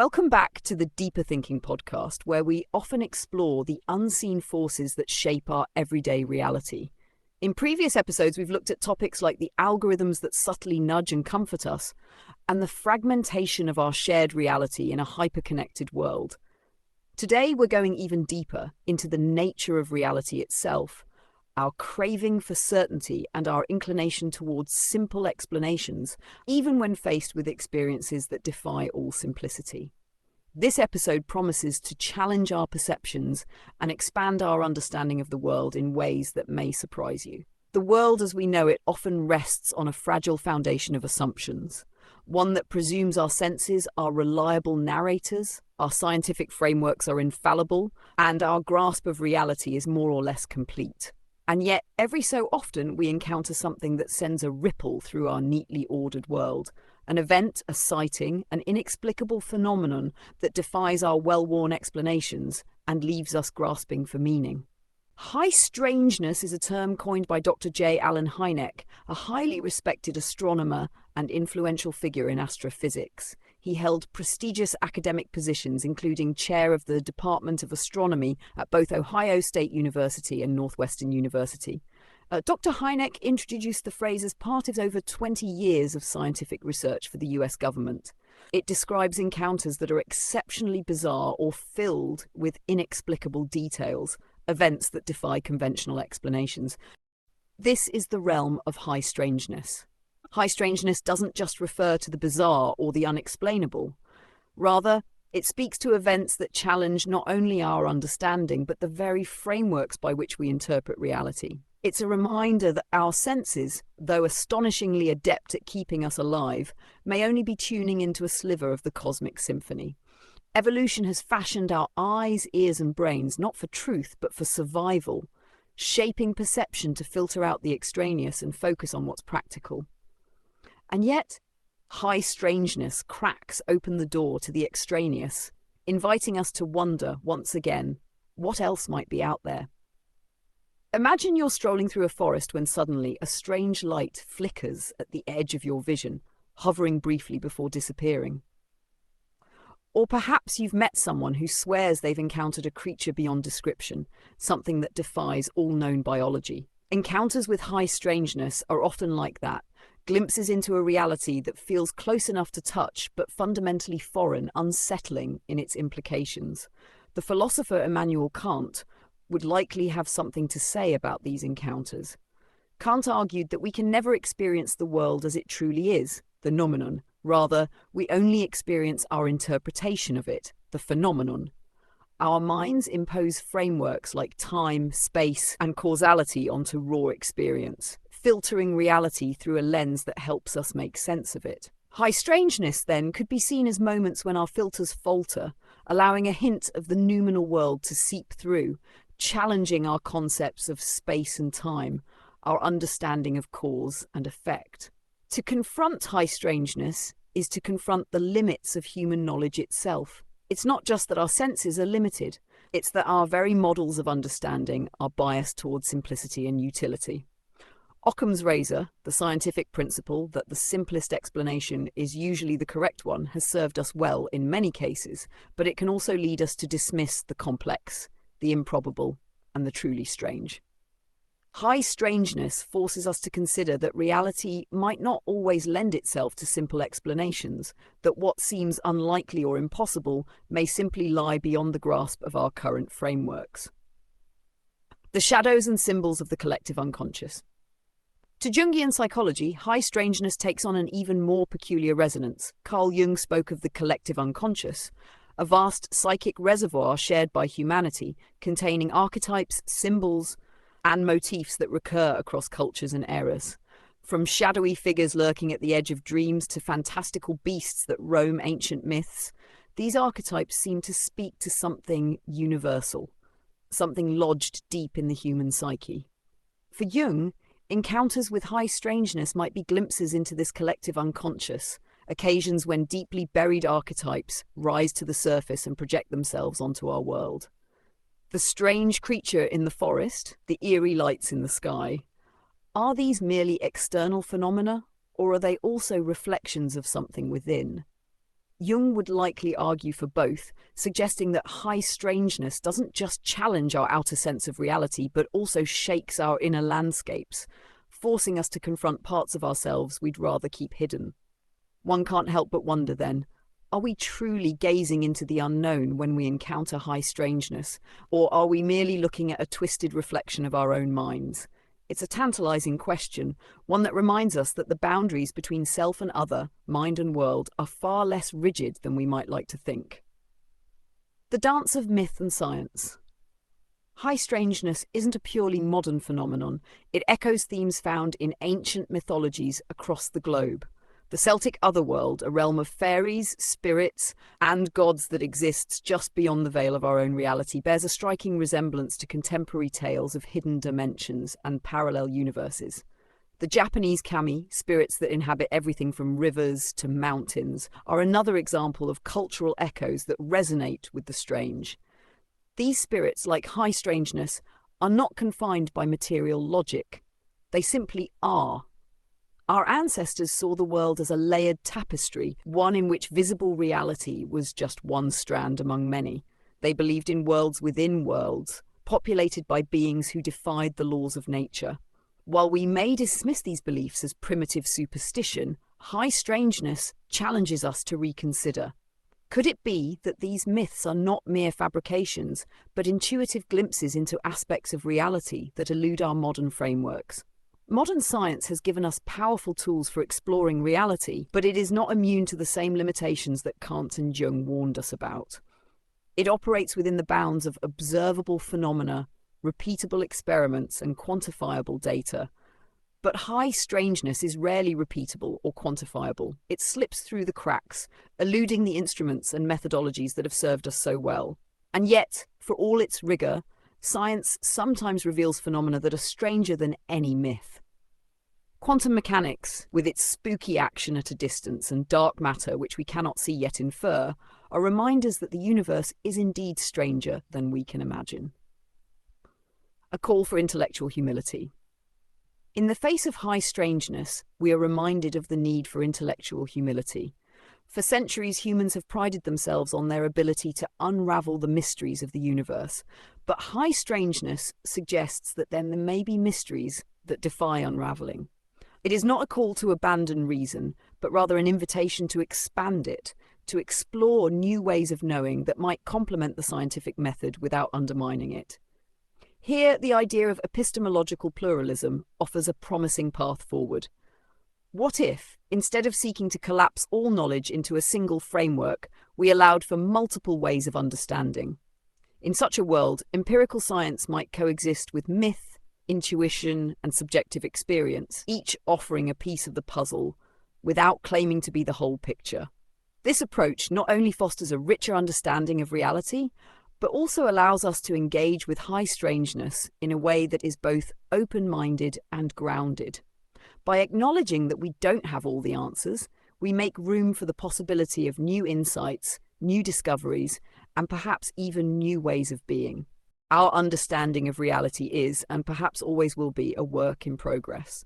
Welcome back to the Deeper Thinking podcast, where we often explore the unseen forces that shape our everyday reality. In previous episodes, we've looked at topics like the algorithms that subtly nudge and comfort us, and the fragmentation of our shared reality in a hyper-connected world. Today, we're going even deeper into the nature of reality itself, our craving for certainty and our inclination towards simple explanations, even when faced with experiences that defy all simplicity. This episode promises to challenge our perceptions and expand our understanding of the world in ways that may surprise you. The world as we know it often rests on a fragile foundation of assumptions, one that presumes our senses are reliable narrators, our scientific frameworks are infallible, and our grasp of reality is more or less complete. And yet, every so often, we encounter something that sends a ripple through our neatly ordered world. An event, a sighting, an inexplicable phenomenon that defies our well-worn explanations and leaves us grasping for meaning. High strangeness is a term coined by Dr. J. Allen Hynek, a highly respected astronomer and influential figure in astrophysics. He held prestigious academic positions, including chair of the Department of Astronomy at both Ohio State University and Northwestern University. Dr. Hynek introduced the phrase as part of over 20 years of scientific research for the US government. It describes encounters that are exceptionally bizarre or filled with inexplicable details, events that defy conventional explanations. This is the realm of high strangeness. High strangeness doesn't just refer to the bizarre or the unexplainable. Rather, it speaks to events that challenge not only our understanding, but the very frameworks by which we interpret reality. It's a reminder that our senses, though astonishingly adept at keeping us alive, may only be tuning into a sliver of the cosmic symphony. Evolution has fashioned our eyes, ears, and brains not for truth, but for survival, shaping perception to filter out the extraneous and focus on what's practical. And yet, high strangeness cracks open the door to the extraneous, inviting us to wonder once again, what else might be out there? Imagine you're strolling through a forest when suddenly a strange light flickers at the edge of your vision, hovering briefly before disappearing. Or perhaps you've met someone who swears they've encountered a creature beyond description, something that defies all known biology. Encounters with high strangeness are often like that, glimpses into a reality that feels close enough to touch, but fundamentally foreign, unsettling in its implications. The philosopher Immanuel Kant would likely have something to say about these encounters. Kant argued that we can never experience the world as it truly is, the noumenon. Rather, we only experience our interpretation of it, the phenomenon. Our minds impose frameworks like time, space, and causality onto raw experience, filtering reality through a lens that helps us make sense of it. High strangeness, then, could be seen as moments when our filters falter, allowing a hint of the noumenal world to seep through, challenging our concepts of space and time, our understanding of cause and effect. To confront high strangeness is to confront the limits of human knowledge itself. It's not just that our senses are limited, it's that our very models of understanding are biased towards simplicity and utility. Occam's razor, the scientific principle that the simplest explanation is usually the correct one, has served us well in many cases, but it can also lead us to dismiss the complex, the improbable, and the truly strange. High strangeness forces us to consider that reality might not always lend itself to simple explanations, that what seems unlikely or impossible may simply lie beyond the grasp of our current frameworks. The shadows and symbols of the collective unconscious. To Jungian psychology, high strangeness takes on an even more peculiar resonance. Carl Jung spoke of the collective unconscious, a vast psychic reservoir shared by humanity, containing archetypes, symbols, and motifs that recur across cultures and eras. From shadowy figures lurking at the edge of dreams to fantastical beasts that roam ancient myths, these archetypes seem to speak to something universal, something lodged deep in the human psyche. For Jung, encounters with high strangeness might be glimpses into this collective unconscious, occasions when deeply buried archetypes rise to the surface and project themselves onto our world. The strange creature in the forest, the eerie lights in the sky, are these merely external phenomena, or are they also reflections of something within? Jung would likely argue for both, suggesting that high strangeness doesn't just challenge our outer sense of reality, but also shakes our inner landscapes, forcing us to confront parts of ourselves we'd rather keep hidden. One can't help but wonder then, are we truly gazing into the unknown when we encounter high strangeness, or are we merely looking at a twisted reflection of our own minds? It's a tantalizing question, one that reminds us that the boundaries between self and other, mind and world, are far less rigid than we might like to think. The dance of myth and science. High strangeness isn't a purely modern phenomenon. It echoes themes found in ancient mythologies across the globe. The Celtic otherworld, a realm of fairies, spirits, and gods that exists just beyond the veil of our own reality, bears a striking resemblance to contemporary tales of hidden dimensions and parallel universes. The Japanese kami, spirits that inhabit everything from rivers to mountains, are another example of cultural echoes that resonate with the strange. These spirits, like high strangeness, are not confined by material logic. They simply are. Our ancestors saw the world as a layered tapestry, one in which visible reality was just one strand among many. They believed in worlds within worlds, populated by beings who defied the laws of nature. While we may dismiss these beliefs as primitive superstition, high strangeness challenges us to reconsider. Could it be that these myths are not mere fabrications, but intuitive glimpses into aspects of reality that elude our modern frameworks? Modern science has given us powerful tools for exploring reality, but it is not immune to the same limitations that Kant and Jung warned us about. It operates within the bounds of observable phenomena, repeatable experiments, and quantifiable data. But high strangeness is rarely repeatable or quantifiable. It slips through the cracks, eluding the instruments and methodologies that have served us so well. And yet, for all its rigor, science sometimes reveals phenomena that are stranger than any myth. Quantum mechanics, with its spooky action at a distance and dark matter which we cannot see yet infer, are reminders that the universe is indeed stranger than we can imagine. A call for intellectual humility. In the face of high strangeness, we are reminded of the need for intellectual humility. For centuries, humans have prided themselves on their ability to unravel the mysteries of the universe, but high strangeness suggests that then there may be mysteries that defy unraveling. It is not a call to abandon reason, but rather an invitation to expand it, to explore new ways of knowing that might complement the scientific method without undermining it. Here, the idea of epistemological pluralism offers a promising path forward. What if, instead of seeking to collapse all knowledge into a single framework, we allowed for multiple ways of understanding? In such a world, empirical science might coexist with myth, intuition, and subjective experience, each offering a piece of the puzzle without claiming to be the whole picture. This approach not only fosters a richer understanding of reality, but also allows us to engage with high strangeness in a way that is both open-minded and grounded. By acknowledging that we don't have all the answers, we make room for the possibility of new insights, new discoveries, and perhaps even new ways of being. Our understanding of reality is, and perhaps always will be, a work in progress.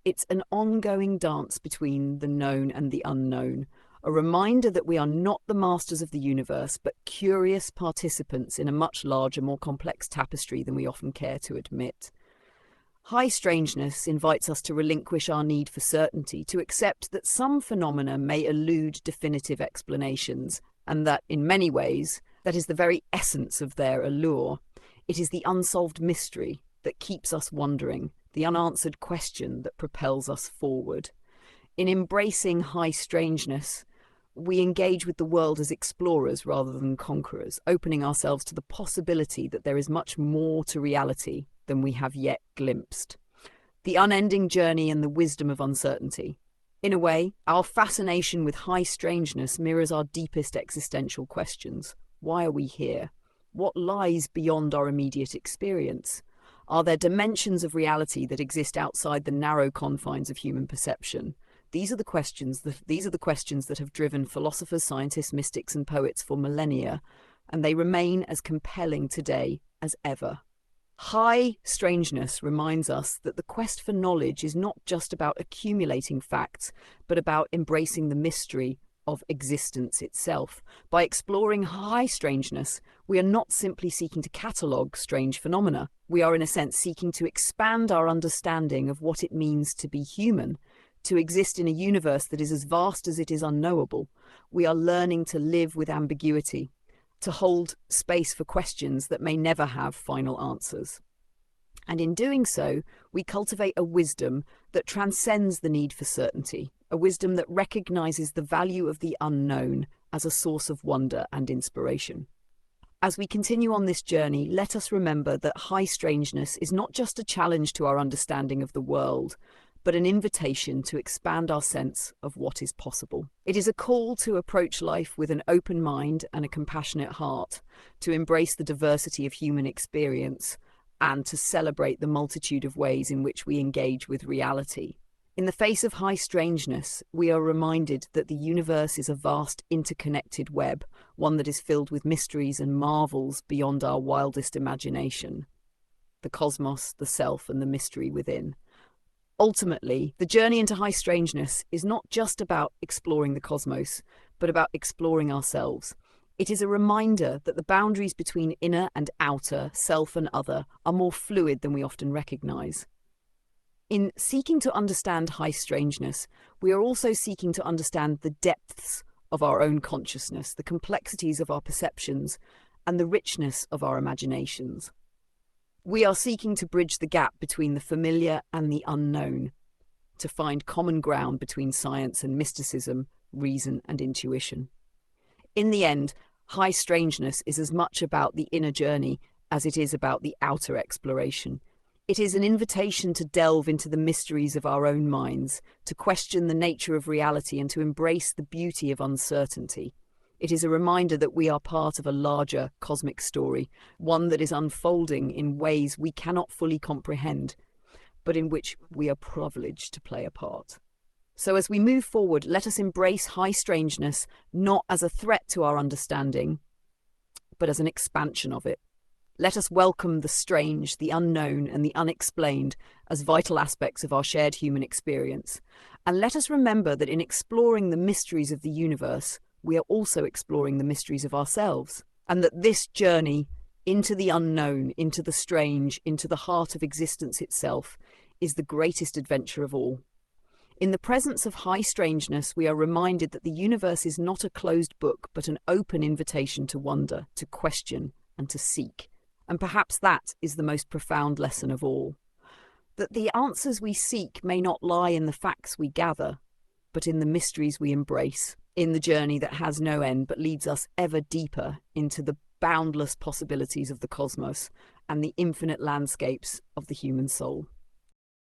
It's an ongoing dance between the known and the unknown, a reminder that we are not the masters of the universe, but curious participants in a much larger, more complex tapestry than we often care to admit. High strangeness invites us to relinquish our need for certainty, to accept that some phenomena may elude definitive explanations, and that, in many ways, that is the very essence of their allure. It is the unsolved mystery that keeps us wondering, the unanswered question that propels us forward. In embracing high strangeness, we engage with the world as explorers rather than conquerors, opening ourselves to the possibility that there is much more to reality than we have yet glimpsed. The unending journey and the wisdom of uncertainty. In a way, our fascination with high strangeness mirrors our deepest existential questions. Why are we here? What lies beyond our immediate experience? Are there dimensions of reality that exist outside the narrow confines of human perception? These are the questions that have driven philosophers, scientists, mystics, and poets for millennia, and they remain as compelling today as ever. High strangeness reminds us that the quest for knowledge is not just about accumulating facts, but about embracing the mystery of existence itself. By exploring high strangeness, we are not simply seeking to catalogue strange phenomena. We are, in a sense, seeking to expand our understanding of what it means to be human, to exist in a universe that is as vast as it is unknowable. We are learning to live with ambiguity, to hold space for questions that may never have final answers. And in doing so, we cultivate a wisdom that transcends the need for certainty, a wisdom that recognizes the value of the unknown as a source of wonder and inspiration. As we continue on this journey, let us remember that high strangeness is not just a challenge to our understanding of the world, but an invitation to expand our sense of what is possible. It is a call to approach life with an open mind and a compassionate heart, to embrace the diversity of human experience, and to celebrate the multitude of ways in which we engage with reality. In the face of high strangeness, we are reminded that the universe is a vast interconnected web, one that is filled with mysteries and marvels beyond our wildest imagination. The cosmos, the self, and the mystery within. Ultimately, the journey into high strangeness is not just about exploring the cosmos, but about exploring ourselves. It is a reminder that the boundaries between inner and outer, self and other, are more fluid than we often recognize. In seeking to understand high strangeness, we are also seeking to understand the depths of our own consciousness, the complexities of our perceptions, and the richness of our imaginations. We are seeking to bridge the gap between the familiar and the unknown, to find common ground between science and mysticism, reason and intuition. In the end, high strangeness is as much about the inner journey as it is about the outer exploration. It is an invitation to delve into the mysteries of our own minds, to question the nature of reality and to embrace the beauty of uncertainty. It is a reminder that we are part of a larger cosmic story, one that is unfolding in ways we cannot fully comprehend, but in which we are privileged to play a part. So as we move forward, let us embrace high strangeness not as a threat to our understanding, but as an expansion of it. Let us welcome the strange, the unknown, and the unexplained as vital aspects of our shared human experience. And let us remember that in exploring the mysteries of the universe, we are also exploring the mysteries of ourselves, and that this journey into the unknown, into the strange, into the heart of existence itself, is the greatest adventure of all. In the presence of high strangeness, we are reminded that the universe is not a closed book, but an open invitation to wonder, to question, and to seek. And perhaps that is the most profound lesson of all. That the answers we seek may not lie in the facts we gather, but in the mysteries we embrace, in the journey that has no end but leads us ever deeper into the boundless possibilities of the cosmos and the infinite landscapes of the human soul.